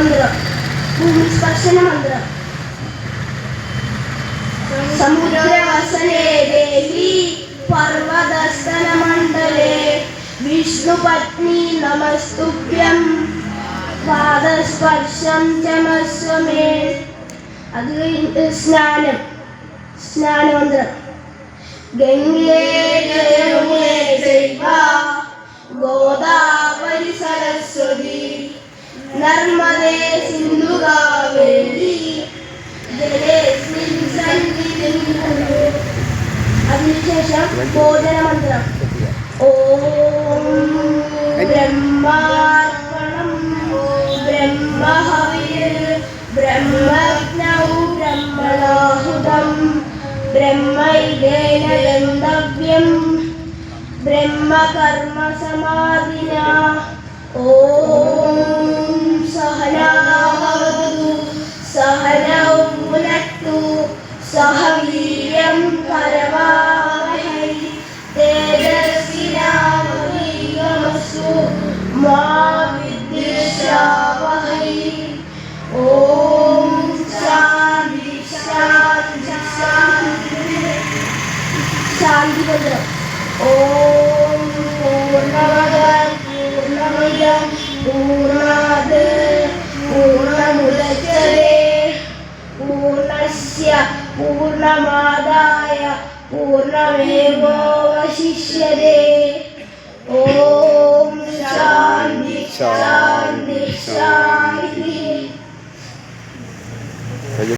മന്ത്രം. ഭൂമിസ്പർശന മന്ത്രം. സമുദ്രവസനേ ദേവി പർവതസ്ഥലമണ്ഡലേ വിഷ്ണുപത്നി നമസ്തുഭ്യം പാദസ്പർശം ചമസ്വമേ. അത് കഴിഞ്ഞിട്ട് സ്നാനമന്ത്രം. ഗംഗേ ജയമുനേ ചൈവ ഗോദാവരി സരസ്വതി നർമ്മദേ സിന്ധു കാവേരി ജലേസ്മിൻ സന്നിധിം കുരു. അതിനുശേഷം ഭോജനമന്ത്രം. ഓം ബ്രഹ്മാർപ്പണം ബ്രഹ്മഹവിർ ബ്രഹ്മജ്ഞൗ ബ്രഹ്മണാഹുതം ബ്രഹ്മൈവേന ഗന്ധവ്യം ബ്രഹ്മകർമ്മ സമാധിനാ. ഓം സഹനാവതു സഹനൗ ഭുനക്തു സഹ വീര്യം കരവാവഹൈ തേജസ്വിനാവധീതമസ്തു മാ വിദ്വിഷാവഹൈ. ഓം ശാന്തി ശാന്തി ശാന്തി. ശാന്തിമന്ത്രം. ഓം പൂർണ്ണമദ പൂർണ്ണമിദം പൂർണ്ണാത് പൂർണ്ണമുദച്യതേ പൂർണ്ണസ്യ പൂർണ്ണമാദായ പൂർണ്ണമേവാവശിഷ്യതേ. ഓം ശാന്തി ശാന്തി ശാന്തി.